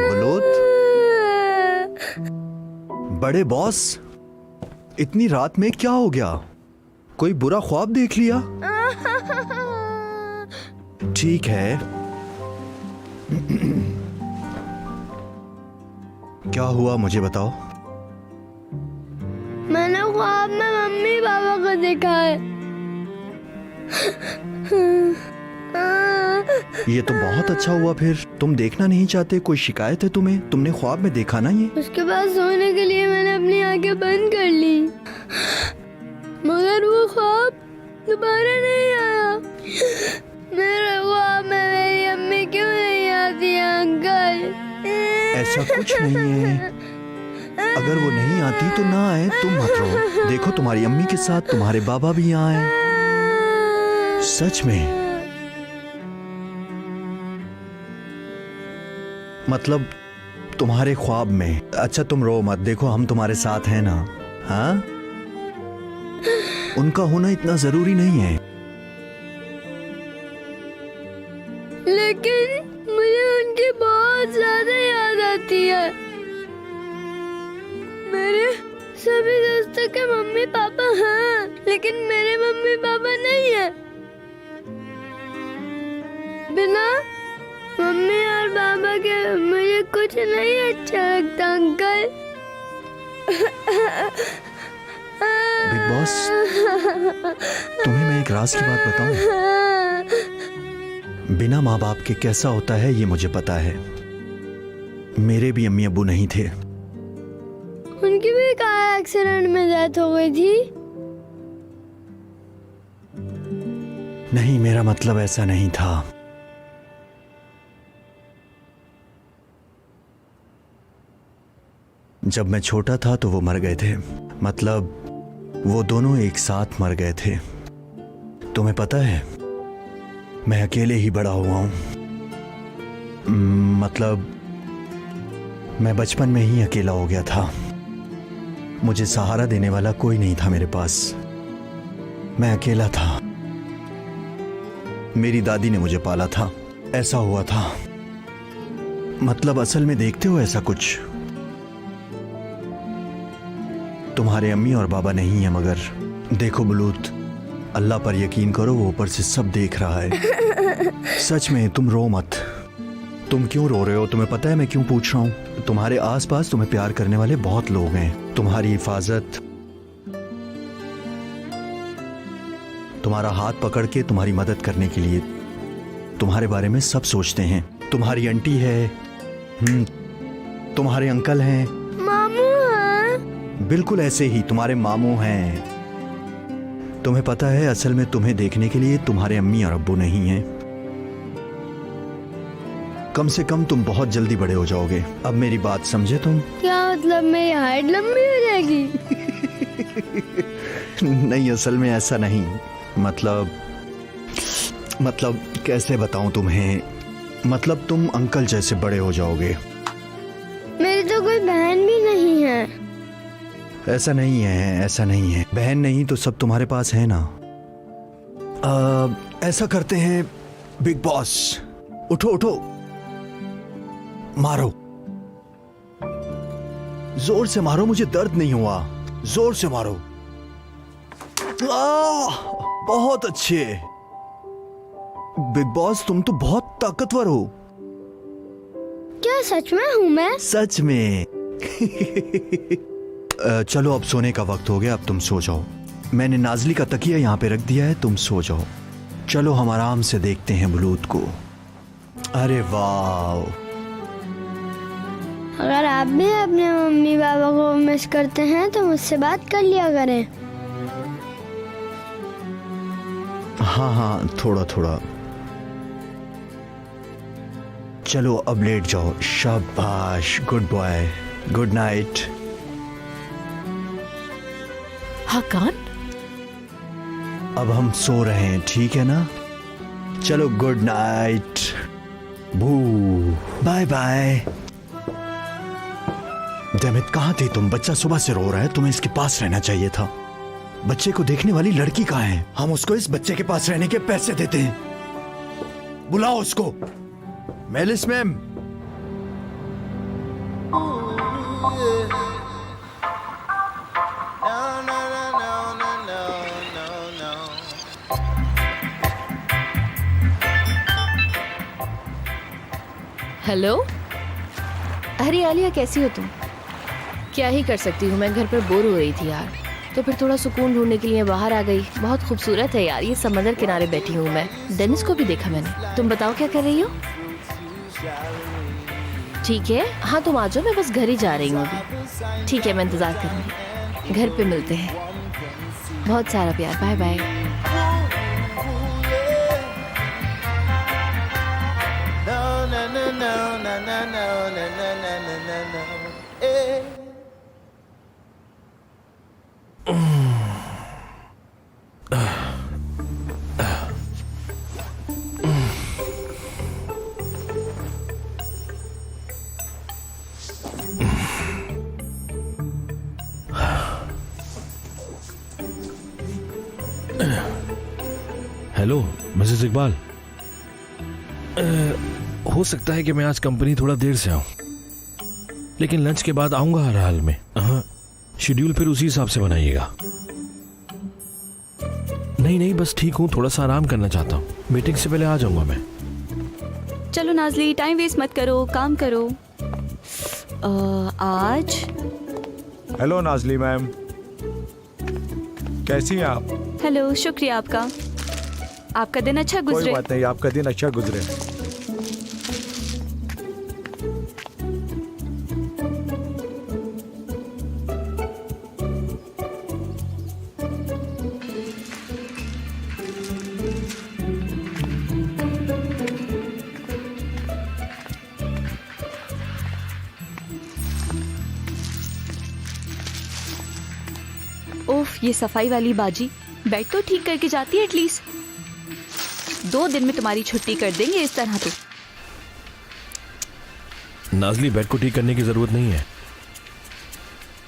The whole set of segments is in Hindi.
बलूत, बड़े बॉस, इतनी रात में क्या हो गया? कोई बुरा ख्वाब देख लिया? ठीक है। क्या हुआ मुझे बताओ। मैंने ख्वाब में मम्मी पापा को देखा है। ये तो बहुत अच्छा हुआ। फिर तुम देखना नहीं चाहते? कोई शिकायत है तुम्हें? तुमने ख्वाब में देखा ना ये? उसके बाद सोने के लिए मैंने अपनी आंखें बंद कर ली, मगर वो ख्वाब दोबारा नहीं आया। मेरे ख्वाब में मेरी अम्मी क्यों नहीं आती है अंकल? ऐसा कुछ नहीं है। अगर वो नहीं आती तो ना आए, तुम मत रो। देखो तुम्हारी अम्मी के साथ तुम्हारे बाबा भी यहाँ हैं। सच में? मतलब तुम्हारे ख्वाब में? अच्छा तुम रो मत, देखो हम तुम्हारे साथ हैं ना। हाँ, उनका होना इतना जरूरी नहीं है। लेकिन मुझे उनकी बहुत ज्यादा याद आती है। मेरे सभी दोस्तों के मम्मी पापा हैं, लेकिन मेरे मम्मी पापा नहीं है। बिना मम्मी और पापा के मुझे कुछ नहीं अच्छा लगता अंकल। बिग बॉस, तुम्हें मैं एक राज की बात बताऊं? बिना माँ बाप के कैसा होता है ये मुझे पता है। मेरे भी अम्मी अब्बू नहीं थे। उनकी भी कार एक्सीडेंट में डेथ हो गई थी। नहीं, मेरा मतलब ऐसा नहीं था। जब मैं छोटा था तो वो मर गए थे। मतलब वो दोनों एक साथ मर गए थे। तुम्हें पता है, मैं अकेले ही बड़ा हुआ हूं। मतलब मैं बचपन में ही अकेला हो गया था। मुझे सहारा देने वाला कोई नहीं था मेरे पास। मैं अकेला था। मेरी दादी ने मुझे पाला था। ऐसा हुआ था। मतलब असल में देखते हो ऐसा कुछ? तुम्हारे अम्मी और बाबा नहीं है, मगर देखो बलूत, अल्लाह पर यकीन करो, वो ऊपर से सब देख रहा है। सच में, तुम रो मत। तुम क्यों रो रहे हो? तुम्हें पता है मैं क्यों पूछ रहा हूँ? तुम्हारे आसपास तुम्हें प्यार करने वाले बहुत लोग हैं। तुम्हारी हिफाजत, तुम्हारा हाथ पकड़ के तुम्हारी मदद करने के लिए तुम्हारे बारे में सब सोचते हैं। तुम्हारी आंटी है, तुम्हारे अंकल हैं, मामू हैं। बिल्कुल ऐसे ही तुम्हारे मामू हैं। तुम्हें पता है, असल में तुम्हें देखने के लिए तुम्हारे अम्मी और अब्बू नहीं हैं। कम से कम तुम बहुत जल्दी बड़े हो जाओगे। अब मेरी बात समझे तुम? क्या मतलब मेरी हाइट लंबी हो जाएगी? नहीं, असल में ऐसा नहीं। मतलब कैसे बताऊं तुम्हें? मतलब तुम अंकल जैसे बड़े हो जाओगे। मेरी तो कोई बहन भी नहीं है। ऐसा नहीं है, ऐसा नहीं है। बहन नहीं तो सब तुम्हारे पास है ना। ऐसा करते हैं बिग बॉस, उठो उठो, मारो, जोर से मारो। मुझे दर्द नहीं हुआ, जोर से मारो। बहुत अच्छे। बिग बॉस, तुम तो बहुत ताकतवर हो। क्या सच में हूँ मैं? सच में। चलो अब सोने का वक्त हो गया, अब तुम सो जाओ। मैंने नाजली का तकिया यहाँ पे रख दिया है, तुम सो जाओ। चलो हम आराम से देखते हैं बलूत को। अरे वाह! अगर आप भी अपने मम्मी पापा को मिस करते हैं तो मुझसे बात कर लिया करें। हाँ, थोड़ा थोड़ा। चलो अब लेट जाओ। शाबाश, गुड बॉय, गुड नाइट। हाकान, अब हम सो रहे हैं, ठीक है ना? चलो गुड नाइट, बू, बाय बाय। डेमिट, कहाँ थे तुम? बच्चा सुबह से रो रहा है, तुम्हें इसके पास रहना चाहिए था। बच्चे को देखने वाली लड़की कहाँ है? हम उसको इस बच्चे के पास रहने के पैसे देते हैं। बुलाओ उसको। Malice ma'am. हेलो। अरे आलिया, कैसी हो तुम? क्या ही कर सकती हूँ, मैं घर पर बोर हो रही थी यार, तो फिर थोड़ा सुकून ढूंढने के लिए बाहर आ गई। बहुत खूबसूरत है यार, ये समंदर किनारे बैठी हूँ मैं। डेनिस को भी देखा मैंने। तुम बताओ क्या कर रही हो? ठीक है, हाँ तुम आ जाओ, मैं बस घर ही जा रही हूँ अभी। ठीक है, मैं इंतजार करूँगी। घर पे मिलते हैं। बहुत सारा प्यार। Bye bye. Hello Mrs Iqbal, हो सकता है कि मैं आज कंपनी थोड़ा देर से आऊं, लेकिन लंच के बाद आऊंगा हर हाल में। हाँ, शेड्यूल फिर उसी हिसाब से बनाइएगा। नहीं, बस ठीक हूँ, थोड़ा सा आराम करना चाहता हूँ। मीटिंग से पहले आ जाऊंगा मैं। चलो नाजली, टाइम वेस्ट मत करो, काम करो। आज हेलो नाजली मैम, कैसी हैं आप? हेलो, शुक्रिया आपका। आपका दिन अच्छा कोई गुजरे। बात नहीं, आपका दिन अच्छा गुजरे। ओफ, ये सफाई वाली बाजी बेड तो ठीक करके जाती है एटलीस्ट। 2 दिन में तुम्हारी छुट्टी कर देंगे इस तरह तो। नाजली, बेड को ठीक करने की जरूरत नहीं है।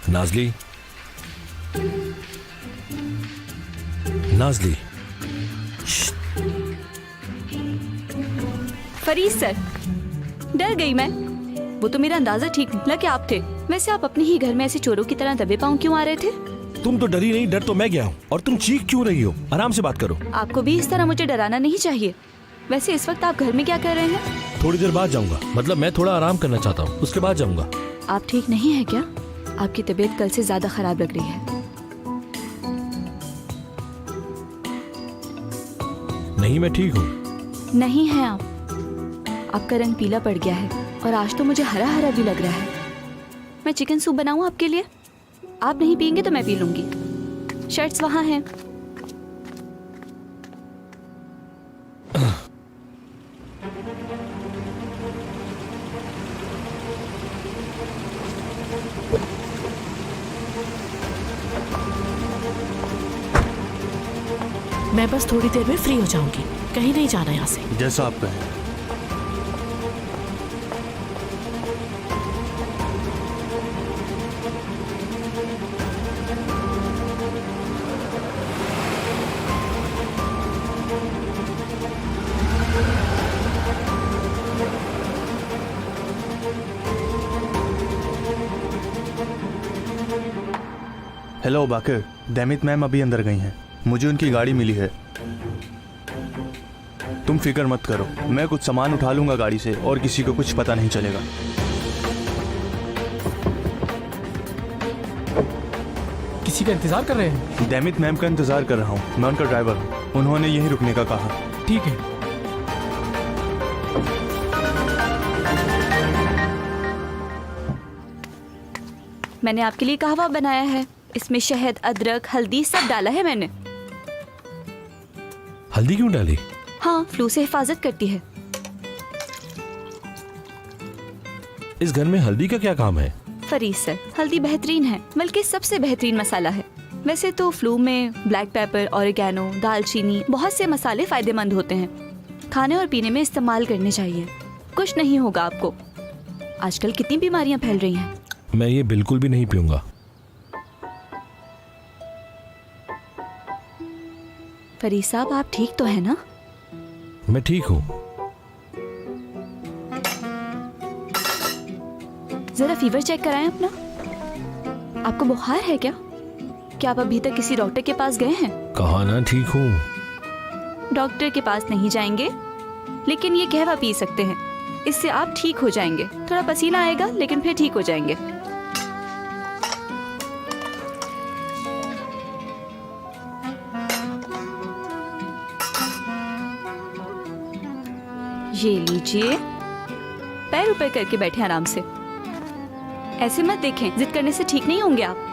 नाजली, नाजली। फरीद सर, डर गई मैं। वो तो मेरा अंदाजा ठीक निकला कि आप थे। वैसे आप अपने ही घर में ऐसे चोरों की तरह दबे पांव क्यों आ रहे थे? तुम तो डरी नहीं, डर तो मैं गया हूँ। और तुम चीख क्यों रही हो? आराम से बात करो। आपको भी इस तरह मुझे डराना नहीं चाहिए। वैसे इस वक्त आप घर में क्या कर रहे हैं? थोड़ी देर बाद जाऊंगा, मतलब मैं थोड़ा आराम करना चाहता हूँ, उसके बाद जाऊंगा। आप ठीक नहीं है क्या? आपकी तबीयत कल से ज्यादा खराब लग रही है। नहीं, मैं ठीक हूँ। नहीं है आप। आपका रंग पीला पड़ गया है और आज तो मुझे हरा हरा भी लग रहा है। मैं चिकन सूप बनाऊं आपके लिए? आप नहीं पियेंगे तो मैं पी लूंगी। शर्ट्स वहां हैं। मैं बस थोड़ी देर में फ्री हो जाऊंगी, कहीं नहीं जाना यहाँ से। जैसा आप कहें। हेलो बाकिर, डेमित मैम अभी अंदर गई हैं। मुझे उनकी गाड़ी मिली है। तुम फिक्र मत करो, मैं कुछ सामान उठा लूंगा गाड़ी से और किसी को कुछ पता नहीं चलेगा। किसी का इंतजार कर रहे हैं? डेमित मैम का इंतजार कर रहा हूँ। मैं उनका ड्राइवर हूँ। उन्होंने यहीं रुकने का कहा। ठीक है। मैंने आपके लिए कहवा बनाया है। इसमें शहद, अदरक, हल्दी सब डाला है मैंने। हल्दी क्यों डाली? हाँ, फ्लू से हिफाजत करती है। इस घर में हल्दी का क्या काम है? फरीद सर, हल्दी बेहतरीन है, बल्कि सबसे बेहतरीन मसाला है। वैसे तो फ्लू में ब्लैक पेपर, ऑरिगेनो, दालचीनी, बहुत से मसाले फायदेमंद होते हैं। खाने और पीने में इस्तेमाल करने चाहिए। कुछ नहीं होगा आपको। आजकल कितनी बीमारियां फैल रही हैं। मैं ये बिल्कुल भी नहीं पीऊंगा। फरीद साहब, आप ठीक तो है ना? मैं ठीक हूँ। जरा फीवर चेक कराएं अपना। आपको बुखार है क्या? क्या आप अभी तक किसी डॉक्टर के पास गए हैं? कहा ना ठीक हूँ। डॉक्टर के पास नहीं जाएंगे, लेकिन ये कहवा पी सकते हैं। इससे आप ठीक हो जाएंगे। थोड़ा पसीना आएगा, लेकिन फिर ठीक हो जाएंगे। ये लीजिए। पैर ऊपर करके बैठे आराम से। ऐसे मत देखें, जिद करने से ठीक नहीं होंगे आप।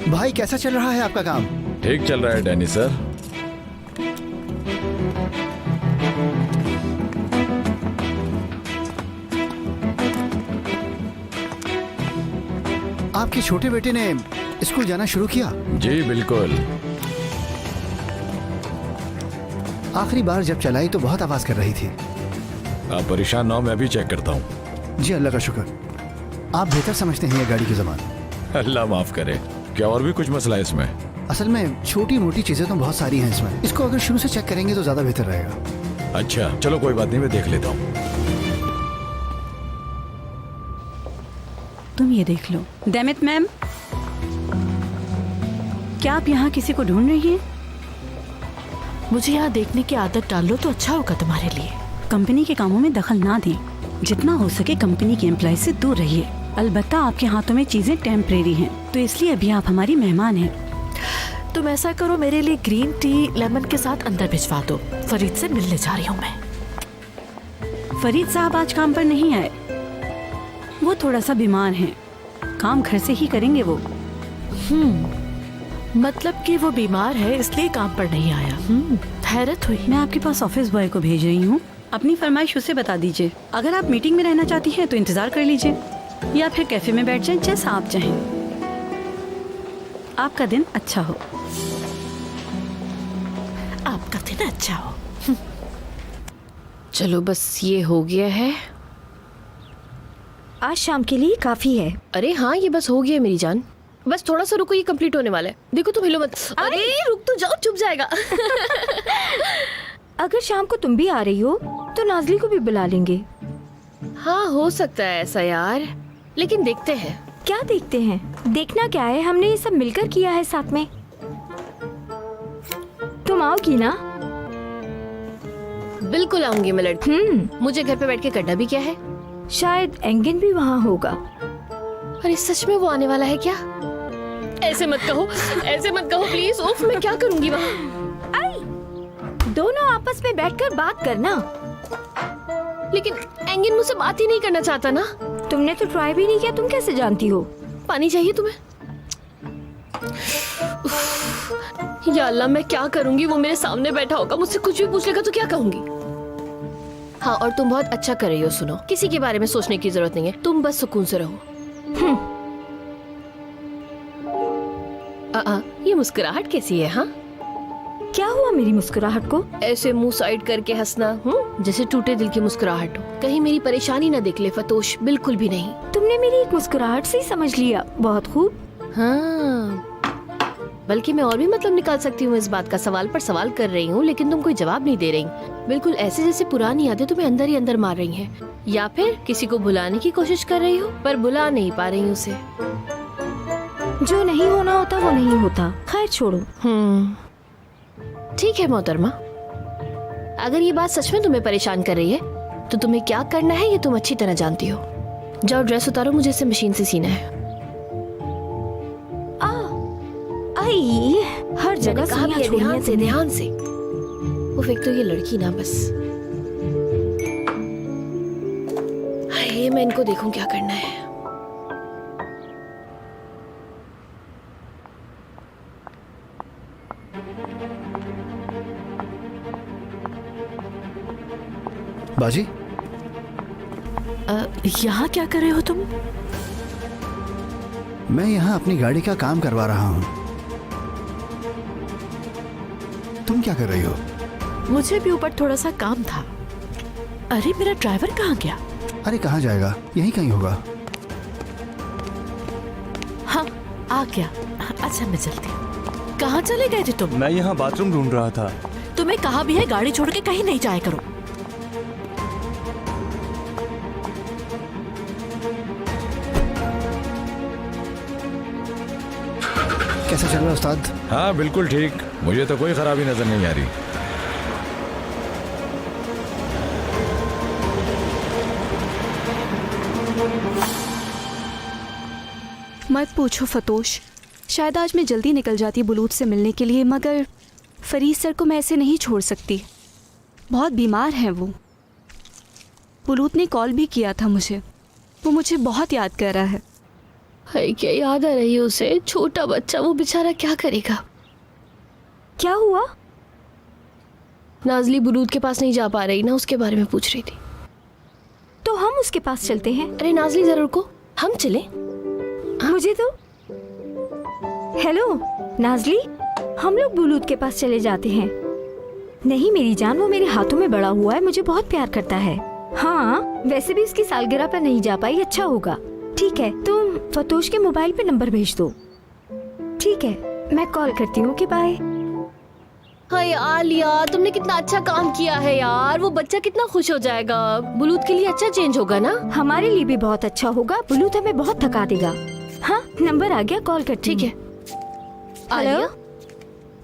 भाई कैसा चल रहा है आपका काम? ठीक चल रहा है डैनी सर। आपके छोटे बेटे ने स्कूल जाना शुरू किया? जी बिल्कुल। आखिरी बार जब चलाई तो बहुत आवाज कर रही थी। आप परेशान ना हो, मैं भी चेक करता हूँ। जी अल्लाह का शुक्र। आप बेहतर समझते हैं ये गाड़ी की ज़बान। अल्लाह माफ करे। क्या और भी कुछ मसला है इसमें? असल में छोटी मोटी चीजें तो बहुत सारी हैं इसमें। इसको अगर शुरू से चेक करेंगे तो ज्यादा बेहतर रहेगा। अच्छा चलो कोई बात नहीं, मैं देख लेता हूँ। तुम ये देख लो। डेमित मैम, क्या आप यहाँ किसी को ढूंढ रही हैं? मुझे यहाँ देखने की आदत डाल लो तो अच्छा होगा तुम्हारे लिए। कंपनी के कामों में दखल ना दें। जितना हो सके कंपनी के एम्प्लॉय से दूर रहिए। अलबत्ता आपके हाथों में चीजें टेम्परेरी हैं, तो इसलिए अभी आप हमारी मेहमान हैं। तुम ऐसा करो, मेरे लिए ग्रीन टी लेमन के साथ अंदर भिजवा दो। फरीद से मिलने जा रही हूँ मैं। फरीद साहब आज काम पर नहीं आए। वो थोड़ा सा बीमार हैं। काम घर से ही करेंगे वो। मतलब कि वो बीमार है इसलिए काम पर नहीं आया। हैरत हुई। मैं आपके पास ऑफिस बॉय को भेज रही हूँ। अपनी फरमाइश उसे बता दीजिए। अगर आप मीटिंग में रहना चाहती हैं तो इंतजार कर लीजिए, या फिर कैफे में बैठ जाएं, जैसा आप चाहें। आपका दिन अच्छा हो। आपका दिन अच्छा हो। चलो बस ये हो गया है। आज शाम के लिए काफी है। अरे हाँ, ये बस हो गया है मेरी जान। बस थोड़ा सा रुको, ये कंप्लीट होने वाला है। देखो तुम हिलो मत। अरे रुक तो जाओ, चुप जाएगा। अगर शाम को तुम भी आ रही हो तो नाजली को भी बुला लेंगे। हाँ हो सकता है ऐसा यार, लेकिन देखते हैं। क्या देखते हैं? देखना क्या है, हमने ये सब मिलकर किया है साथ में। तुम आओगी ना? बिल्कुल आऊंगी मैं लड़की। मुझे घर पे बैठ के करना भी क्या है। शायद एंगन भी वहाँ होगा। अरे सच में वो आने वाला है क्या? ऐसे मत कहो, ऐसे मत कहो प्लीज। उफ, मैं क्या करूंगी वहाँ? दोनों आपस में बैठकर बात करना। लेकिन एंगन मुझसे बात ही नहीं करना चाहता ना। तुमने तो ट्राई भी नहीं किया, तुम कैसे जानती हो? पानी चाहिए तुम्हें? या अल्लाह, मैं क्या करूंगी? वो मेरे सामने बैठा होगा, मुझसे कुछ भी पूछ लेगा तो क्या कहूंगी? हाँ, और तुम बहुत अच्छा कर रही हो। सुनो, किसी के बारे में सोचने की जरूरत नहीं है, तुम बस सुकून से रहो। ये मुस्कुराहट कैसी है? हाँ, क्या हुआ मेरी मुस्कुराहट को? ऐसे मुंह साइड करके हंसना, जैसे टूटे दिल की मुस्कुराहट हो। कहीं मेरी परेशानी ना देख ले फतोश। बिल्कुल भी नहीं। तुमने मेरी एक मुस्कुराहट से ही समझ लिया। बहुत खूब। हाँ, बल्कि मैं और भी मतलब निकाल सकती हूँ इस बात का। सवाल पर सवाल कर रही हूँ लेकिन तुम कोई जवाब नहीं दे रही। बिल्कुल ऐसे जैसे पुरानी यादें तुम्हें अंदर ही अंदर मार रही हैं, या फिर किसी को भुलाने की कोशिश कर रही हो पर भुला नहीं पा रही उसे। जो नहीं होना होता वो नहीं होता। खैर छोड़ो। ठीक है मोहतरमा, अगर ये बात सच में तुम्हें परेशान कर रही है तो तुम्हें क्या करना है ये तुम अच्छी तरह जानती हो। जाओ ड्रेस उतारो, मुझे इसे मशीन से सीना है। आई हर जगह कहा भी है, ध्यान से ध्यान से। वो एक तो ये लड़की ना बस। हाय, मैं इनको देखूं क्या करना है। बाजी, यहाँ क्या कर रहे हो तुम? मैं यहाँ अपनी गाड़ी का काम करवा रहा हूँ। तुम क्या कर रही हो? मुझे भी ऊपर थोड़ा सा काम था। अरे मेरा ड्राइवर कहाँ गया? अरे कहाँ जाएगा, यहीं कहीं होगा। हाँ आ गया। अच्छा मैं चलती हूँ। कहाँ चले गए थे तुम? मैं यहाँ बाथरूम ढूंढ रहा था। तुम्हें कहा भी है गाड़ी छोड़ के कहीं नहीं जाया करो। कैसा चल रहा है उस्ताद? हाँ बिल्कुल ठीक, मुझे तो कोई खराबी नजर नहीं आ रही। मत पूछो फतोश, शायद आज मैं जल्दी निकल जाती बुलूत से मिलने के लिए, मगर फरीद सर को मैं ऐसे नहीं छोड़ सकती। बहुत बीमार हैं वो। बुलूत ने कॉल भी किया था मुझे। वो मुझे बहुत याद कर रहा है। हाय, क्या याद आ रही है उसे? छोटा बच्चा, वो बेचारा क्या करेगा? क्या हुआ? नाजली बुलूत के पास नहीं जा पा रही ना, उसके बारे में पूछ रही थी। तो हम उसके पास चलते हैं। अरे नाजली जरा रुको, हम चले। मुझे तो हेलो नाजली, हम लोग बुलूत के पास चले जाते हैं। नहीं मेरी जान, वो मेरे हाथों में बड़ा हुआ है, मुझे बहुत प्यार करता है। हाँ वैसे भी उसकी सालगिरह पर नहीं जा पाई, अच्छा होगा। ठीक है, तुम फतोश के मोबाइल पे नंबर भेज दो। ठीक है, मैं कॉल करती हूँ। कि बाय। हाय आलिया, तुमने कितना अच्छा काम किया है यार। वो बच्चा कितना खुश हो जाएगा। बुलूत के लिए अच्छा चेंज होगा ना? हमारे लिए भी बहुत अच्छा होगा। बुलूत हमें बहुत थका देगा। हाँ नंबर आ गया, कॉल करती ठीक हूँ। है। आलिया,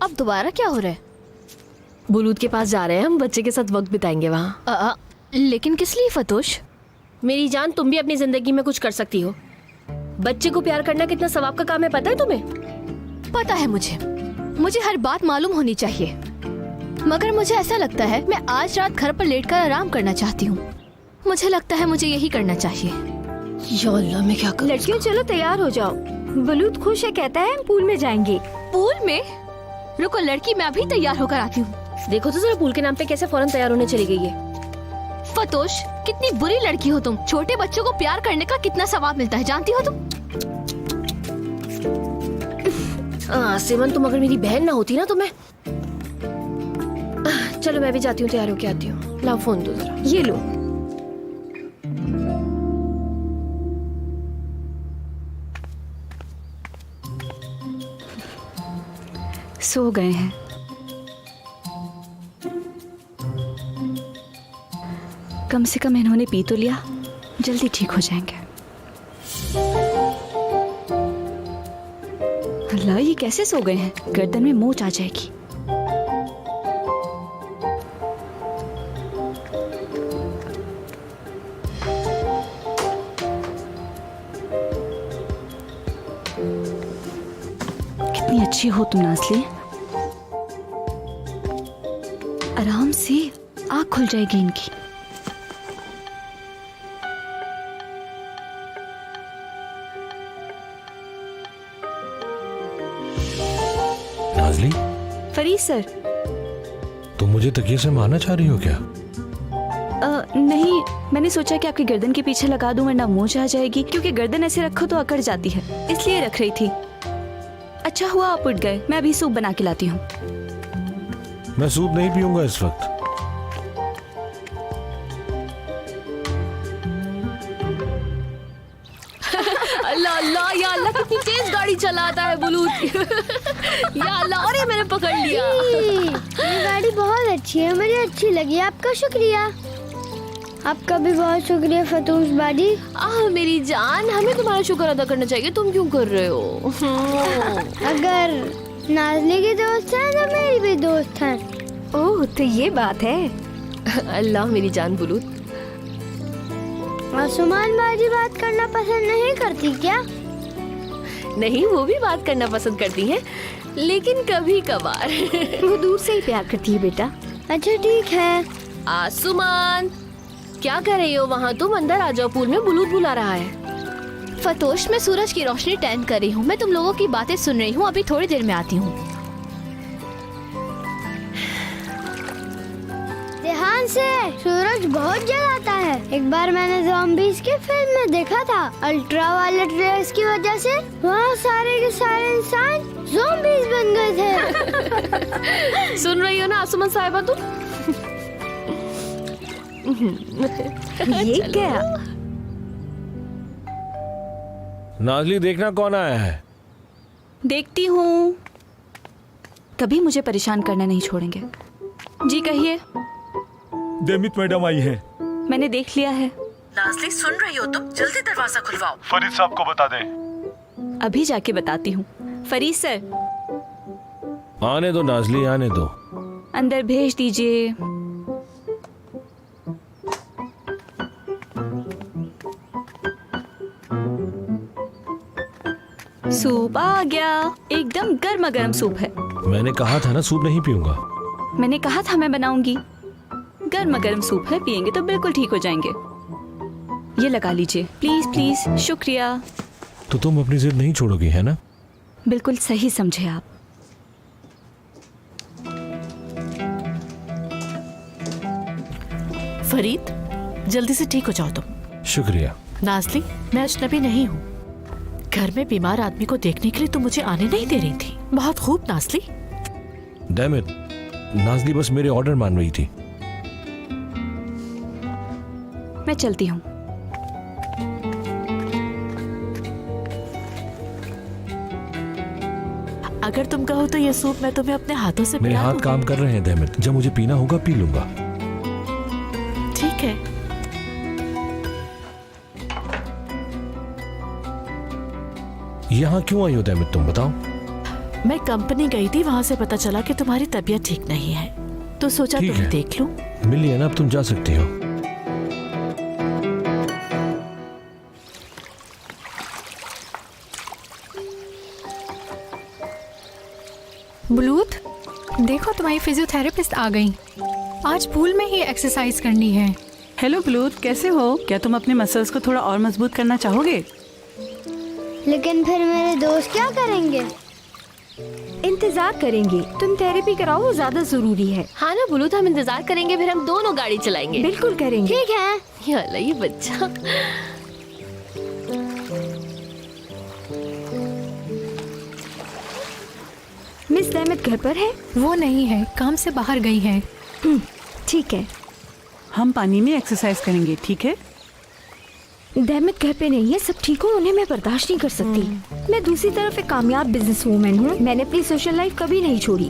अब दोबारा क्या हो रहा है? बुलूत के पास जा रहे हैं हम, बच्चे के साथ वक्त बिताएंगे वहाँ। लेकिन किस लिए फतोश? मेरी जान, तुम भी अपनी जिंदगी में कुछ कर सकती हो। बच्चे को प्यार करना कितना सवाब का काम है, पता है तुम्हें? पता है मुझे हर बात मालूम होनी चाहिए, मगर मुझे ऐसा लगता है मैं आज रात घर पर लेटकर आराम करना चाहती हूँ। मुझे लगता है मुझे यही करना चाहिए। या अल्लाह, मैं क्या करूँ? लड़कियों चलो तैयार हो जाओ। बुलूत खुश है, कहता है हम पूल में जाएंगे। पूल में? रुको लड़की, मैं अभी तैयार होकर आती हूँ। देखो तो जरा पूल के नाम पे कैसे फौरन तैयार होने चली गई है। फतोश, कितनी बुरी लड़की हो तुम। छोटे बच्चों को प्यार करने का कितना सवाब मिलता है जानती हो तुम? सिमन, तुम अगर मेरी बहन ना होती ना तो मैं... चलो मैं भी जाती हूँ, तैयार होके आती हूँ। लाओ फोन दो जरा। ये लो। सो गए हैं। कम से कम इन्होंने पी तो लिया, जल्दी ठीक हो जाएंगे। अल्लाह, ये कैसे सो गए हैं? गर्दन में मोच आ जाएगी। कितनी अच्छी हो तुम नाज़ली। आराम से आँख खुल जाएगी इनकी। नाज़ली, फरीद सर। तुम मुझे तकिए से मारना चाह रही हो क्या? नहीं, मैंने सोचा कि आपकी गर्दन के पीछे लगा दूं वरना मोच आ जाएगी, क्योंकि गर्दन ऐसे रखो तो अकड़ जाती है, इसलिए रख रही थी। अच्छा हुआ आप उठ गए, मैं अभी सूप बना के लाती हूँ। मैं सूप नहीं पीऊंगा इस वक्त। अल्लाह अल्लाह, या अल्लाह, कितनी तेज गाड़ी चलाता है बुलूत। या अल्लाह, अरे मैंने पकड़ लिया। ये गाड़ी बहुत अच्छी है, मुझे अच्छी लगी। आपका शुक्रिया। आपका भी बहुत शुक्रिया फतोश बाजी। मेरी जान, हमें तुम्हारा शुक्र अदा करना चाहिए, तुम क्यों कर रहे हो? अगर नाज़ली के दोस्त हैं तो मेरी भी दोस्त हैं। ओह, तो ये बात है। अल्लाह मेरी जान बुलूत। आसमान बाजी बात करना पसंद नहीं करती क्या? नहीं, वो भी बात करना पसंद करती हैं, लेकिन कभी कभार। वो दूर से ही प्यार करती है बेटा। अच्छा ठीक है। आसुमान, क्या कर रही हो वहाँ तुम? अंदर आ जाओ, पूल में बुलूत बुला रहा है। फतोश, मैं सूरज की रोशनी टैन कर रही हूँ। मैं तुम लोगों की बातें सुन रही हूँ, अभी थोड़ी देर में आती हूँ। ध्यान से, सूरज बहुत जलाता है। एक बार मैंने ज़ॉम्बीज़ की फिल्म में देखा था। अल्ट्रावायलेट रेस की वजह से वहाँ सारे के सारे इंसान ज़ॉम्बीज़ बन गए थे। सुन रही हो ना आसुमान साहिबा तुम? ये क्या? नाजली, देखना कौन आया है। देखती हूँ। कभी मुझे परेशान करना नहीं छोड़ेंगे। जी कहिए। देमित मैडम आई है। मैंने देख लिया है। नाजली, सुन रही हो तुम? जल्दी दरवाजा खुलवाओ। फरीद साहब को बता दें। अभी जाके बताती हूँ। फरीद सर, आने दो नाजली, आने दो। अंदर भेज दीजिए। सूप आ गया। एकदम गर्मा गर्म सूप है। मैंने कहा था ना सूप नहीं पीऊंगा। मैंने कहा था मैं बनाऊंगी। गर्मा गर्म सूप है, पियेंगे तो बिल्कुल ठीक हो जाएंगे। ये लगा लीजिए प्लीज प्लीज। शुक्रिया। तो तुम अपनी जिद नहीं छोड़ोगी, है ना? बिल्कुल सही समझे आप। फरीद, जल्दी से ठीक हो जाओ तुम। शुक्रिया। नाजली, मैं अजनबी नहीं हूँ। घर में बीमार आदमी को देखने के लिए तुम मुझे आने नहीं दे रही थी। बहुत खूब नाजली। डैम इट, नाजली बस मेरे ऑर्डर मान रही थी। मैं चलती हूँ। अगर तुम कहो तो ये सूप मैं तुम्हें अपने हाथों से मेरे पिला हाथ दूंगी। काम कर रहे हैं दैमित, जब मुझे पीना होगा पी लूंगा। ठीक है। यहाँ क्यों आई हो दैमित, तुम बताओ। मैं कंपनी गई थी, वहाँ से पता चला कि तुम्हारी तबीयत ठीक नहीं है, तो सोचा ठीक तुम्हें है। देख लूं। मिल लिया ना, अब तुम जा सकती हो। बुलूत, देखो तुम्हारी फिजियोथेरेपिस्ट आ गई। आज पूल में ही एक्सरसाइज करनी है। हेलो ब्लूथ, कैसे हो? क्या तुम अपने मसल्स को थोड़ा और मजबूत करना चाहोगे? लेकिन फिर मेरे दोस्त क्या करेंगे? इंतजार करेंगे। तुम थेरेपी कराओ, वो ज्यादा जरूरी है। हाँ ना बुलूत, हम इंतजार करेंगे, फिर हम दोनों गाड़ी चलाएंगे। बिल्कुल करेंगे। ठीक है। या अल्लाह, ये बच्चा। मिस दैमित घर पर है? वो नहीं है, काम से बाहर गई है। ठीक है। हम पानी में एक्सरसाइज करेंगे, ठीक है? दैमित घर पे नहीं है, सब ठीक हो। उन्हें मैं बर्दाश्त नहीं कर सकती। मैं दूसरी तरफ एक कामयाब बिजनेस वूमेन हूँ। मैंने अपनी सोशल लाइफ कभी नहीं छोड़ी।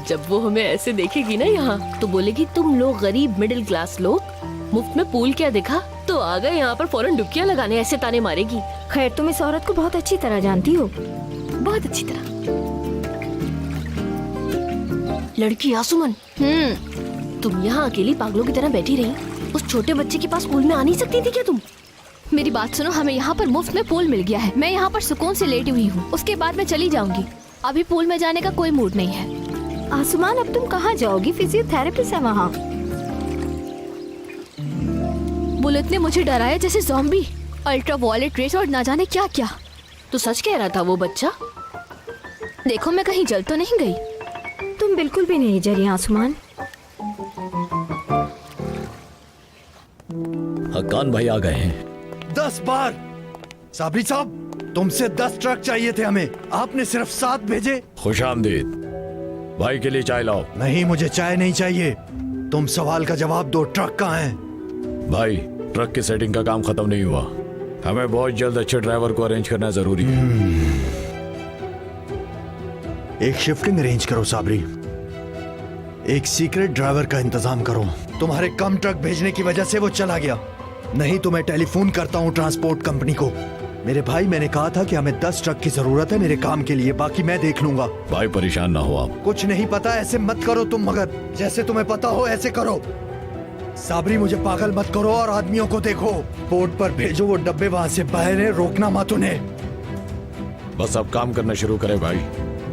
जब वो हमें ऐसे देखेगी ना यहाँ, तो बोलेगी तुम लोग गरीब मिडिल क्लास लोग मुफ्त में पूल क्या देखा, तो आ गए यहाँ पर फौरन डुबकियाँ लगाने, ऐसे ताने मारेगी। खैर, तुम इस औरत को बहुत अच्छी तरह जानती हो। बहुत अच्छी तरह। लड़की आसुमन, तुम यहाँ अकेली पागलों की तरह बैठी रही। उस छोटे बच्चे के पास पूल में आ नहीं सकती थी क्या तुम? मेरी बात सुनो, हमें यहाँ पर मुफ्त में पूल मिल गया है। मैं यहाँ पर सुकून से लेटी हुई हूँ। उसके बाद मैं चली जाऊंगी। अभी पूल में जाने का कोई मूड नहीं है। आसुमान, अब तुम कहाँ जाओगी? फिजियोथेरेपिस्ट है वहाँ। बुलेट ने मुझे डराया जैसे ज़ॉम्बी, अल्ट्रावायलेट रेस और ना जाने क्या क्या। तो सच कह रहा था वो बच्चा। देखो, मैं कहीं जल तो नहीं गई। तुम बिल्कुल भी नहीं जली आसुमान। हक्कान भाई आ गए हैं। 10 बार साबरी साहब, तुमसे 10 ट्रक चाहिए थे हमें, आपने सिर्फ 7 भेजे। खुशामदीद। भाई के लिए चाय लाओ। नहीं, मुझे चाय नहीं चाहिए। तुम सवाल का जवाब दो, ट्रक कहाँ है? भाई, ट्रक की सेटिंग का काम खत्म नहीं हुआ। हमें बहुत जल्द अच्छे ड्राइवर को अरेंज करना जरूरी है। एक शिफ्टिंग अरेंज करो साबरी। एक सीक्रेट ड्राइवर का इंतजाम करो। तुम्हारे कम ट्रक भेजने की वजह से वो चला गया। नहीं तो मैं टेलीफोन करता हूँ ट्रांसपोर्ट कंपनी को। मेरे भाई, मैंने कहा था कि हमें 10 ट्रक की जरूरत है मेरे काम के लिए, बाकी मैं देख लूंगा। भाई परेशान ना हो आप। कुछ नहीं पता ऐसे मत करो तुम, मगर जैसे तुम्हें पता हो ऐसे करो। साबरी मुझे पागल मत करो और आदमियों को देखो। पोर्ट पर भेजो वो डब्बे, वहां से बाहर है, रोकना मत उन्हें। बस अब काम करना शुरू करें भाई।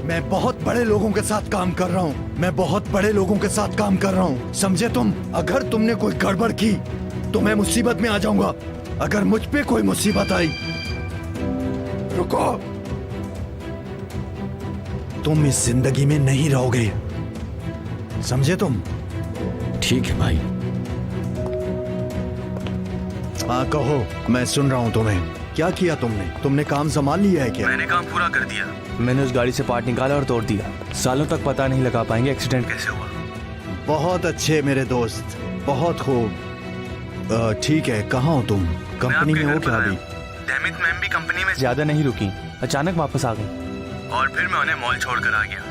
मैं बहुत बड़े लोगों के साथ काम कर रहा हूँ, मैं बहुत बड़े लोगों के साथ काम कर रहा हूँ, समझे तुम? अगर तुमने कोई गड़बड़ की तो मैं मुसीबत में आ जाऊंगा। अगर मुझ पे कोई मुसीबत आई, रुको, तुम इस जिंदगी में नहीं रहोगे, समझे तुम? ठीक है भाई। हाँ कहो, मैं सुन रहा हूँ तुम्हें। क्या किया तुमने? तुमने काम संभाल लिया है क्या? मैंने काम पूरा कर दिया। मैंने उस गाड़ी से पार्ट निकाला और तोड़ दिया। सालों तक पता नहीं लगा पाएंगे एक्सीडेंट कैसे हुआ। बहुत अच्छे मेरे दोस्त, बहुत खूब। ठीक है, कहाँ हो तुम? कंपनी में हो क्या अभी? डेमित मैम भी कंपनी में ज्यादा नहीं रुकी, अचानक वापस आ गई और फिर मैं उन्हें मॉल छोड़कर आ गया।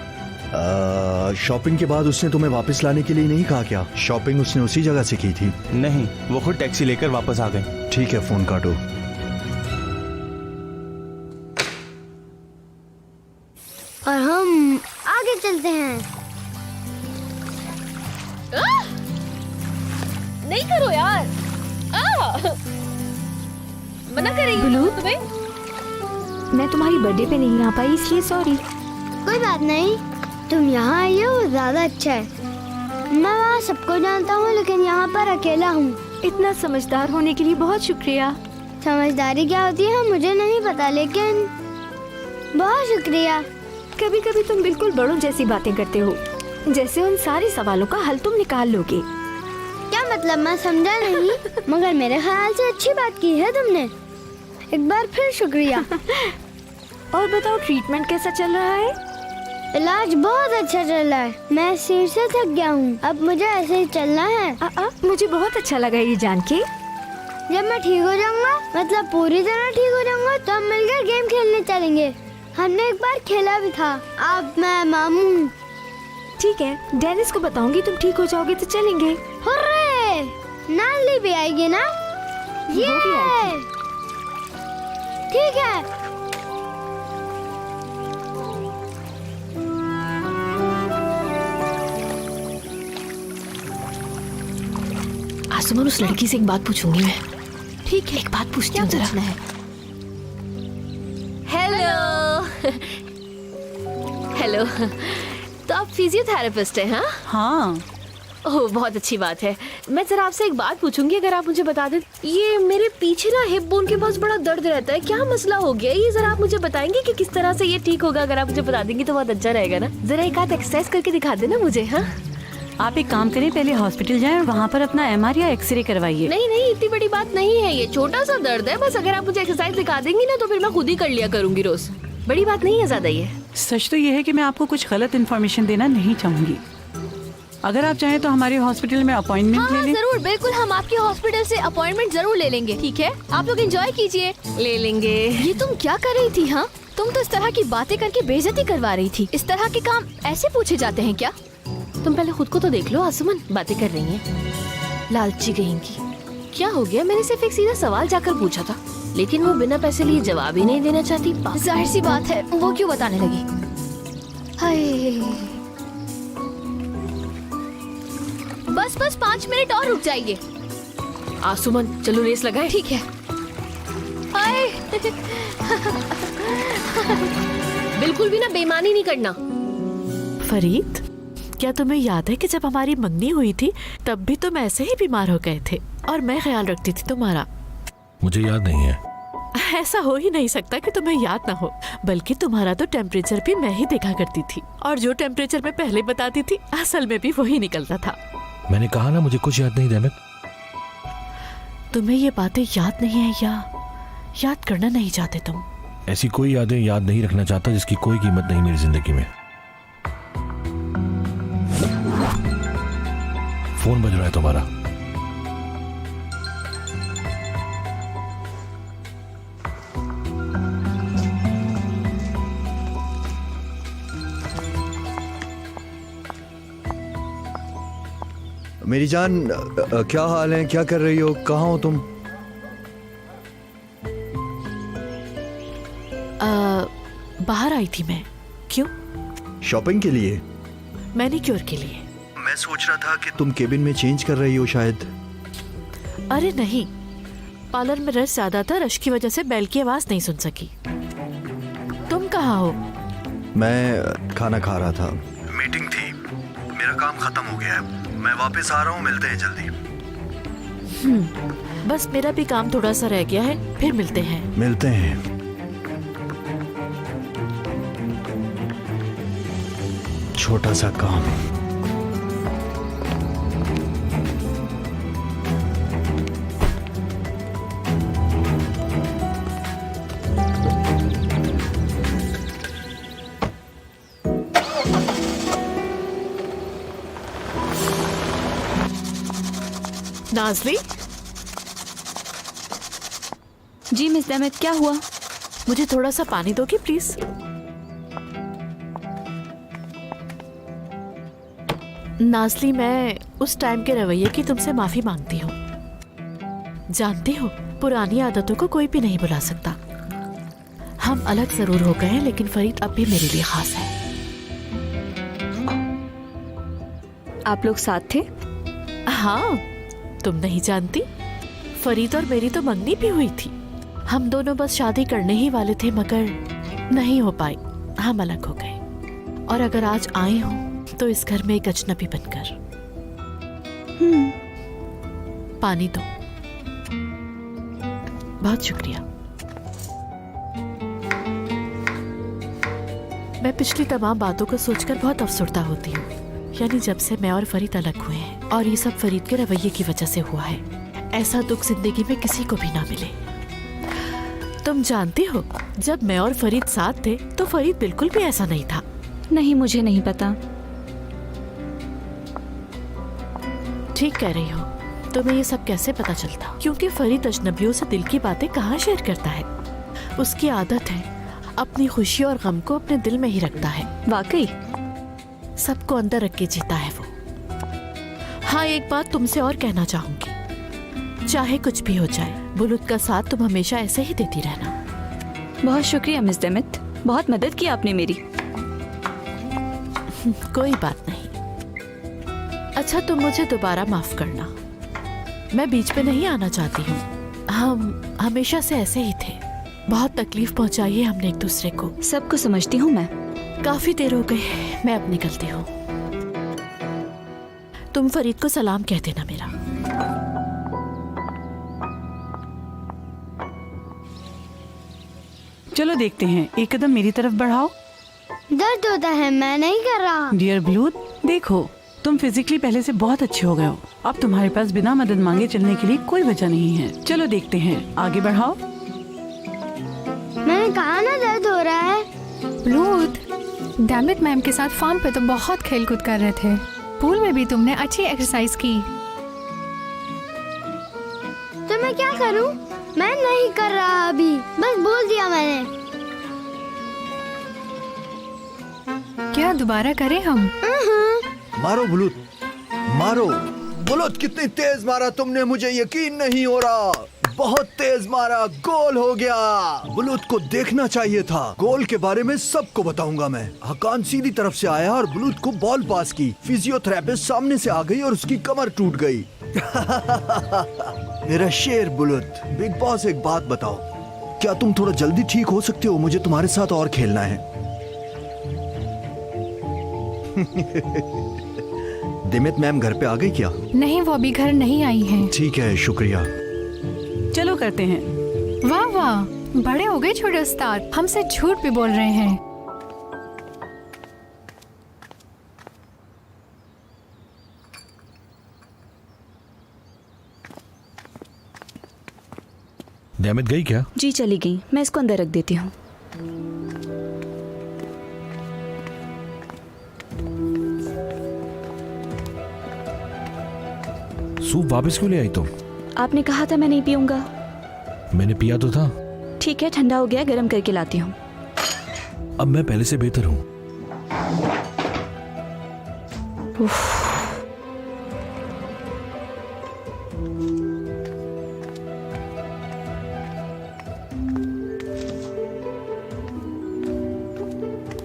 शॉपिंग के बाद उसने तुम्हें वापस लाने के लिए नहीं कहा क्या? शॉपिंग उसने उसी जगह से की थी? नहीं, वो खुद टैक्सी लेकर वापस आ गई। ठीक है, फोन काटो। और हम आगे चलते हैं। नहीं करो यार। मना कर रही हूँ तुम्हें। मैं तुम्हारी बर्थडे पे नहीं आ पाई, इसलिए सॉरी। कोई बात नहीं, तुम यहाँ आई हो वो ज्यादा अच्छा है। मैं वहाँ सबको जानता हूँ लेकिन यहाँ पर अकेला हूँ। इतना समझदार होने के लिए बहुत शुक्रिया। समझदारी क्या होती है मुझे नहीं पता, लेकिन बहुत शुक्रिया। कभी कभी तुम बिल्कुल बड़ों जैसी बातें करते हो, जैसे उन सारे सवालों का हल तुम निकाल लोगे। क्या मतलब? मैं समझा नहीं। मगर मेरे ख्याल से अच्छी बात की है तुमने। एक बार फिर शुक्रिया। और बताओ, ट्रीटमेंट कैसा चल रहा है? इलाज बहुत अच्छा चल रहा है। मैं सिर से थक गया हूँ, अब मुझे ऐसे ही चलना है। मुझे बहुत अच्छा लगा ये जान के। जब मैं ठीक हो जाऊंगा, मतलब पूरी तरह ठीक हो जाऊंगा, तो हम मिलकर गेम खेलने चलेंगे। हमने एक बार खेला भी था, अब मैं मामू। ठीक है, डेनिस को बताऊंगी तुम ठीक हो जाओगे तो चलेंगे। हुर्रे! नाली भी आएगी ना? ये वो भी आएगी। ठीक है। आसमान, उस लड़की से एक बात पूछूंगी मैं। ठीक है, एक बात पूछती हूँ जरा। हेलो। हेलो, तो आप फिजियोथेरेपिस्ट हैं? हाँ हाँ। ओह, बहुत अच्छी बात है। मैं जरा आपसे एक बात पूछूंगी, अगर आप मुझे बता दें। ये मेरे पीछे ना हिप बोन के पास बड़ा दर्द रहता है, क्या मसला हो गया? ये जरा आप मुझे बताएंगे कि किस तरह से ये ठीक होगा? अगर आप मुझे बता देंगी तो बहुत अच्छा रहेगा ना। जरा एक आध एक्सरसाइज करके दिखा देना मुझे। हाँ, आप एक काम करें, पहले हॉस्पिटल जाएं और वहाँ पर अपना MR या एक्सरे करवाइए। नहीं नहीं, इतनी बड़ी बात नहीं है, ये छोटा सा दर्द है बस। अगर आप मुझे एक्सरसाइज दिखा देंगी ना तो फिर मैं खुद ही कर लिया करूंगी रोज। बड़ी बात नहीं है ज्यादा ये। सच तो ये है कि मैं आपको कुछ गलत इन्फॉर्मेशन देना नहीं चाहूंगी। अगर आप चाहें तो हमारे हॉस्पिटल में अपॉइंटमेंट ले लें। जरूर, बिल्कुल, हम आपके हॉस्पिटल से अपॉइंटमेंट जरूर ले लेंगे। ठीक है, आप लोग एंजॉय कीजिए। ले लेंगे। ये तुम क्या कर रही थी? हाँ, तुम तो इस तरह की बातें करके बेइज्जती करवा रही थी। इस तरह के काम ऐसे पूछे जाते हैं क्या? तुम पहले खुद को तो देख लो। आसमान, बातें कर रही हैं लालची कहेंगी। क्या हो गया? मैंने सिर्फ एक सीधा सवाल जाकर पूछा था, लेकिन वो बिना पैसे लिए जवाब ही नहीं देना चाहती। जाहिर सी बात है, वो क्यों बताने लगी? हाय, बस 5 मिनट और रुक जाइए। आसमान, चलो रेस लगाएं। ठीक है। हाय। बिल्कुल भी ना बेईमानी नहीं करना। फरीद, क्या तुम्हें याद है कि जब हमारी मंगनी हुई थी तब भी तुम ऐसे ही बीमार हो गए थे और मैं ख्याल रखती थी तुम्हारा? मुझे याद नहीं है। ऐसा हो ही नहीं सकता कि तुम्हें याद ना हो, बल्कि तुम्हारा तो टेम्परेचर भी मैं ही देखा करती थी और जो टेम्परेचर मैं पहले बताती थी असल में भी वही निकलता था। मैंने कहा ना मुझे कुछ याद नहीं डेमिट। तुम्हें ये बातें याद नहीं है या याद करना नहीं चाहते तुम? ऐसी कोई यादें याद नहीं रखना चाहता जिसकी कोई कीमत नहीं मेरी जिंदगी में। फोन बज रहा है तुम्हारा। मेरी जान, क्या हाल है? क्या कर रही हो? कहाँ हो तुम? बाहर आई थी मैं। क्यों? शॉपिंग के लिए? मैनीक्योर के लिए। मैं मैं सोच रहा था कि तुम केबिन में चेंज कर रही हो शायद। अरे नहीं, पार्लर में रश ज्यादा था, रश की वजह से बेल की आवाज नहीं सुन सकी। तुम कहाँ हो? मैं खाना खा रहा था। मीटिंग थी, मेरा काम खत्म हो गया है, मैं वापस आ रहा हूँ, मिलते हैं जल्दी। बस मेरा भी काम थोड़ा सा रह गया है, फिर मिलते हैं। मिलते हैं। छोटा सा काम। नाज़ली, जी मिस डेमिट, क्या हुआ? मुझे थोड़ा सा पानी दोगी प्लीज? नाज़ली, मैं उस टाइम के रवैये की तुमसे माफी मांगती हूँ। जानती हो, पुरानी आदतों को कोई भी नहीं भुला सकता। हम अलग जरूर हो गए हैं, लेकिन फरीद अब भी मेरे लिए खास है। आप लोग साथ थे? हाँ, तुम नहीं जानती? फरीद और मेरी तो मंगनी भी हुई थी। हम दोनों बस शादी करने ही वाले थे, मगर नहीं हो पाई, हम अलग हो गए। और अगर आज आए हो तो इस घर में एक अजनबी बनकर। पानी दो। बहुत शुक्रिया। मैं पिछली तमाम बातों को सोचकर बहुत अफसुर्दा होती हूँ। यानी जब से मैं और फरीद अलग हुए हैं, और ये सब फरीद के रवैये की वजह से हुआ है। ऐसा दुख जिंदगी में किसी को भी ना मिले। तुम जानती हो, जब मैं और फरीद साथ थे तो फरीद बिल्कुल भी ऐसा नहीं था। नहीं, मुझे नहीं पता। ठीक कह रही हो। तुम्हें ये सब कैसे पता चलता? क्योंकि फरीद अजनबियों से दिल की बातें कहाँ शेयर करता है। उसकी आदत है अपनी खुशी और गम को अपने दिल में ही रखता है। वाकई सबको अंदर रख के जीता है वो। हाँ, एक बात तुमसे और कहना चाहूंगी। चाहे कुछ भी हो जाए, बुलूद का साथ तुम हमेशा ऐसे ही देती रहना। बहुत शुक्रिया मिस डेमिट, बहुत मदद की आपने मेरी। कोई बात नहीं। अच्छा, तुम मुझे दोबारा माफ करना। मैं बीच पे नहीं आना चाहती हूँ। हम हमेशा से ऐसे ही थे। बहुत तकलीफ पहुंचाई है हमने एक दूसरे को। सबको समझती हूँ मैं। काफी देर हो गई, मैं अब निकलती हूँ। तुम फरीद को सलाम कह देना मेरा। चलो देखते हैं, एक कदम मेरी तरफ बढ़ाओ। दर्द होता है, मैं नहीं कर रहा। डियर ब्लूथ, देखो तुम फिजिकली पहले से बहुत अच्छे हो गए हो। अब तुम्हारे पास बिना मदद मांगे चलने के लिए कोई वजह नहीं है। चलो देखते हैं, आगे बढ़ाओ। मैंने कहा ना दर्द हो रहा है। ब्लूथ, डेमिट मैम के साथ फार्म पे तो बहुत खेलकूद कर रहे थे। पूल में भी तुमने अच्छी एक्सरसाइज की। तो मैं क्या करूं? मैं नहीं कर रहा अभी, बस बोल दिया मैंने। क्या दोबारा करें हम? मारो बुलूद, मारो। बुलूद, कितनी तेज मारा तुमने, मुझे यकीन नहीं हो रहा। बहुत तेज मारा, गोल हो गया। बुलूद को देखना चाहिए था। गोल के बारे में सबको बताऊंगा मैं। हकान सीधी तरफ से आया और बुलूद को बॉल पास की। फिजियोथेरेपिस्ट सामने से आ गई और उसकी कमर टूट गई। मेरा शेर बुलूद। बिग बॉस, एक बात बताओ, क्या तुम थोड़ा जल्दी ठीक हो सकते हो? मुझे तुम्हारे साथ और खेलना है। दिमित मैम घर पे आ गई क्या? नहीं, वो अभी घर नहीं आई हैं। ठीक है, शुक्रिया। चलो करते हैं। वाह वाह, बड़े हो गए छोटे उस्ताद, हमसे झूठ भी बोल रहे हैं। डेमिट गई क्या? जी चली गई, मैं इसको अंदर रख देती हूँ। सूप वापस क्यों ले आई तुम? आपने कहा था मैं नहीं पीऊंगा। मैंने पिया तो था। ठीक है, ठंडा हो गया, गर्म करके लाती हूँ। अब मैं पहले से बेहतर हूँ।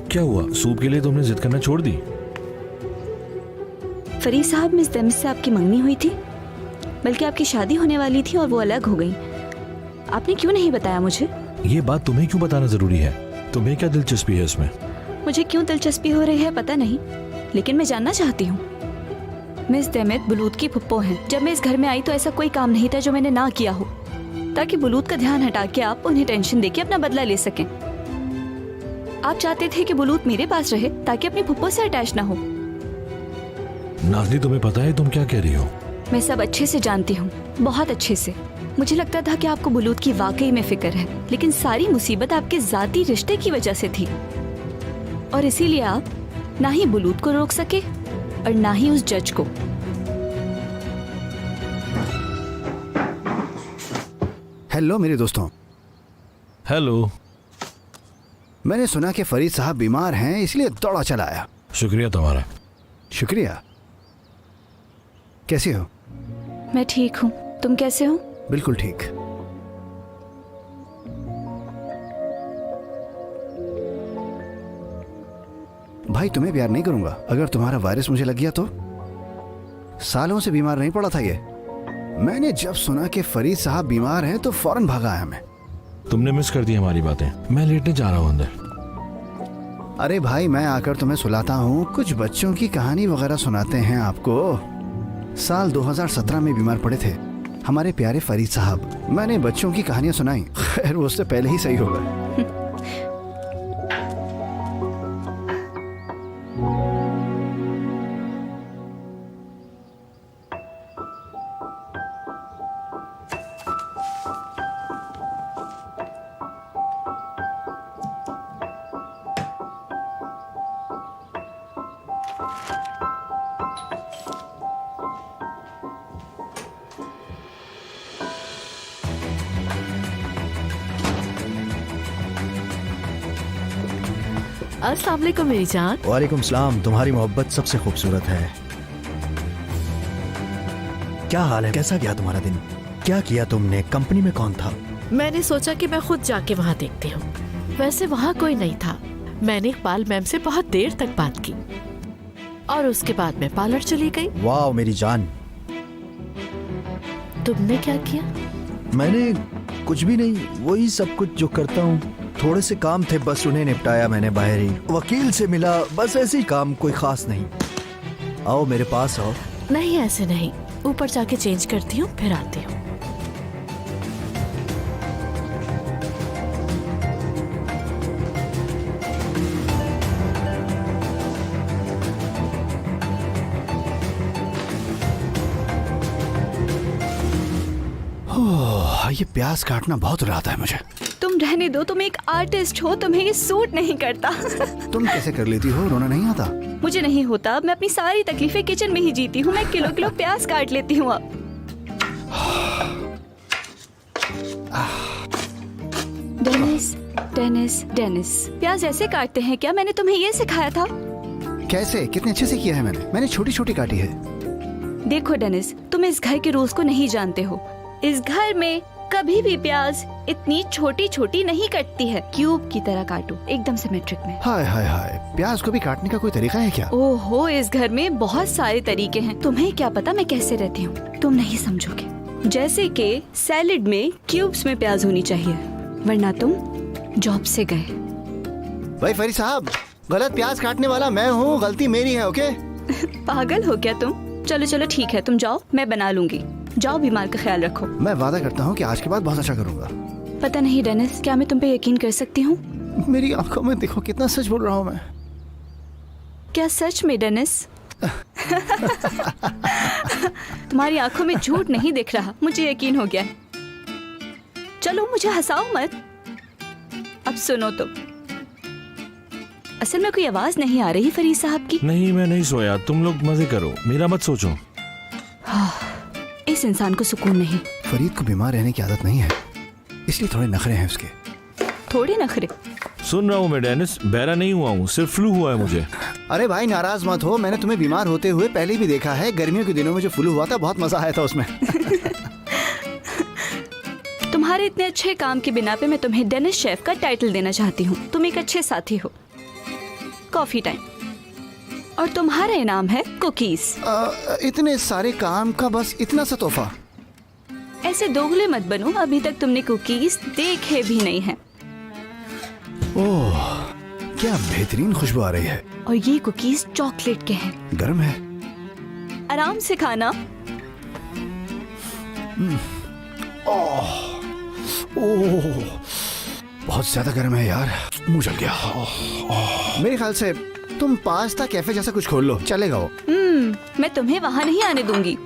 क्या हुआ? सूप के लिए तुमने जिद करना छोड़ दी? फरीद साहब, मिस देमिस से आपकी मंगनी हुई थी, बल्कि आपकी शादी होने वाली थी और वो अलग हो गई। आपने क्यों नहीं बताया मुझे? ये बात तुम्हें क्यों बताना जरूरी है? तुम्हें क्या दिलचस्पी है इसमें? मुझे क्यों दिलचस्पी हो रही है पता नहीं, लेकिन मैं जानना चाहती हूँ। मिस देमित बुलूद की फुप्पो हैं। जब मैं इस घर में आई तो ऐसा कोई काम नहीं था जो मैंने ना किया हो, ताकि बुलूद का ध्यान हटा के आप उन्हें टेंशन देके अपना बदला ले सकें। आप चाहते थे कि बुलूद मेरे पास रहे ताकि अपनी फुप्पो से अटैच ना हो। नाज़नी, तुम्हें पता है तुम क्या कह रही हो? मैं सब अच्छे से जानती हूँ, बहुत अच्छे से। मुझे लगता था कि आपको बुलूद की वाकई में फिक्र है, लेकिन सारी मुसीबत आपके जाती रिश्ते की वजह से थी, और इसीलिए आप ना ही बुलूद को रोक सके और ना ही उस जज को। हेलो मेरे दोस्तों। हेलो। मैंने सुना कि फरीद साहब बीमार हैं, इसलिए दौड़ा चला आया। शुक्रिया तुम्हारा। शुक्रिया। कैसी हो? मैं ठीक हूँ, तुम कैसे हो? बिल्कुल ठीक। भाई तुम्हें प्यार नहीं करूंगा अगर तुम्हारा वायरस मुझे लग गया तो। सालों से बीमार नहीं पड़ा था ये। मैंने जब सुना कि फरीद साहब बीमार हैं तो फौरन भागा आया मैं। तुमने मिस कर दी हमारी बातें। मैं लेटने जा रहा हूँ अंदर। अरे भाई, मैं आकर तुम्हें सुलाता हूँ, कुछ बच्चों की कहानी वगैरह सुनाते हैं आपको। साल 2017 में बीमार पड़े थे हमारे प्यारे फरीद साहब। मैंने बच्चों की कहानियां सुनाई। खैर वो उससे पहले ही सही हो गए। अस्सलाम वालेकुम मेरी जान। वालेकुम सलाम। तुम्हारी मोहब्बत सबसे खूबसूरत है। क्या हाल है? कैसा गया तुम्हारा दिन? क्या किया तुमने? कंपनी में कौन था? मैंने सोचा कि मैं खुद जाके वहाँ देखती हूँ। वैसे वहाँ कोई नहीं था। मैंने इकबाल मैम से बहुत देर तक बात की और उसके बाद मैं पार्लर चली गई। वाह मेरी जान। तुमने क्या किया? मैंने कुछ भी नहीं, वही सब कुछ जो करता हूँ। थोड़े से काम थे, बस उन्हें निपटाया मैंने। बाहर ही वकील से मिला, बस ऐसे ही काम, कोई खास नहीं। आओ मेरे पास आओ। नहीं ऐसे नहीं, ऊपर जाके चेंज करती हूँ फिर आती हूँ। ये प्याज काटना बहुत रुलाता है मुझे। तुम रहने दो, तुम एक आर्टिस्ट हो, तुम्हें ये सूट नहीं करता। तुम कैसे कर लेती हो? रोना नहीं आता? मुझे नहीं होता। मैं अपनी सारी तकलीफें किचन में ही जीती हूँ। मैं किलो किलो प्याज काट लेती हूँ अब। डेनिस, डेनिस, डेनिस, प्याज ऐसे काटते हैं क्या? मैंने तुम्हें ये सिखाया था? कैसे? कितने अच्छे से किया है मैंने छोटी छोटी काटी है। देखो डेनिस, तुम इस घर के रूल्स को नहीं जानते हो। इस घर में कभी भी प्याज इतनी छोटी छोटी नहीं कटती है। क्यूब की तरह काटो, एकदम सिमेट्रिक में। हाय हाय हाय, प्याज को भी काटने का कोई तरीका है क्या? ओहो, इस घर में बहुत सारे तरीके हैं। तुम्हें क्या पता मैं कैसे रहती हूँ, तुम नहीं समझोगे। जैसे कि सैलेड में क्यूब्स में प्याज होनी चाहिए, वरना तुम जॉब से गए। भाई फरीद साहब, गलत प्याज काटने वाला मैं हूँ, गलती मेरी है। ओके? पागल हो क्या तुम? चलो चलो ठीक है, तुम जाओ, मैं बना लूंगी। जाओ, बीमार का ख्याल रखो। मैं वादा करता हूँ कि आज के बाद बहुत अच्छा करूँगा। पता नहीं डेनिस, क्या मैं तुम पे यकीन कर सकती हूँ? मेरी आंखों में देखो कितना सच बोल रहा हूँ मैं। क्या सच में डेनिस? तुम्हारी आंखों में झूठ नहीं दिख रहा, मुझे यकीन हो गया। चलो मुझे हंसाओ मत। अब सुनो तो, असल में कोई आवाज नहीं आ रही फरीद साहब की। नहीं, मैं नहीं सोया। तुम लोग मजे करो, मेरा मत सोचो। इस इंसान को सुकून नहीं। फरीद को बीमार रहने की आदत नहीं है, इसलिए थोड़े नखरे हैं उसके। थोड़े नखरे? सुन रहा हूँ मैं डेनिस, बहरा नहीं हुआ हूँ, सिर्फ फ्लू हुआ है मुझे। अरे भाई नाराज मत हो, मैंने तुम्हें बीमार होते हुए पहले भी देखा है। गर्मियों के दिनों में जो फ्लू हुआ था, बहुत मजा आया था उसमें। तुम्हारे इतने अच्छे काम के बिना पे मैं तुम्हें डेनिस शेफ का टाइटल देना चाहती हूँ। तुम एक अच्छे साथी हो। Coffee time. और तुम्हारा इनाम है कुकीज। इतने सारे काम का बस इतना सा तोहफा? ऐसे दोगले मत बनो, अभी तक तुमने कुकीज देखे भी नहीं है। ओह, क्या बेहतरीन खुशबू आ रही है। और ये कुकीज चॉकलेट के हैं। गर्म है? आराम से खाना। ओह, बहुत ज्यादा गर्म है यार, मुंह जल गया। मेरे ख्याल से तुम पास्ता कैफे जैसा कुछ खोल लो, चलेगा वो? मैं तुम्हें वहाँ नहीं आने दूंगी।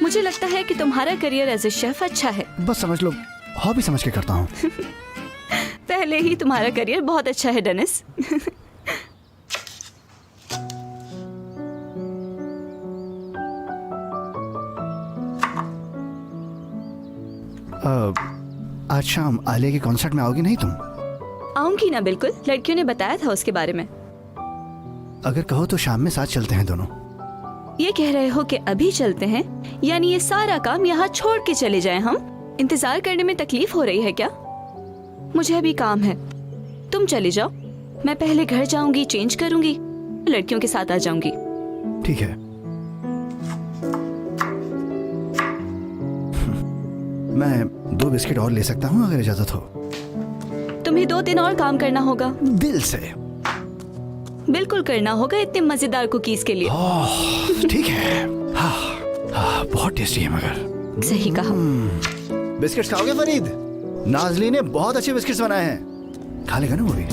मुझे लगता है कि तुम्हारा करियर एज ए शेफ अच्छा है। बस समझ लो, हॉबी समझ के करता हूँ। पहले ही तुम्हारा करियर बहुत अच्छा है डेनिस। आज शाम आलिया के कॉन्सर्ट में आओगी नहीं तुम? आऊंगी ना, बिल्कुल। लड़कियों ने बताया था उसके बारे में। अगर कहो तो शाम में साथ चलते हैं दोनों। ये कह रहे हो कि अभी चलते हैं? यानी ये सारा काम यहाँ छोड़ के चले जाएं हम? इंतजार करने में तकलीफ हो रही है क्या? मुझे अभी काम है, तुम चले जाओ। मैं पहले घर जाऊंगी, चेंज करूंगी, लड़कियों के साथ आ जाऊंगी। ठीक है। मैं 2 बिस्किट और ले सकता हूँ अगर इजाजत हो? तुम्हें 2 दिन और काम करना होगा। दिल से बिल्कुल करना होगा, इतने मजेदार कुकीज के लिए। ठीक है। बहुत टेस्टी है मगर। सही कहा। बिस्किट्स खाओगे फरीद? नाजली ने बहुत अच्छे बिस्किट्स बनाए हैं, खा लेगा ना वो भी?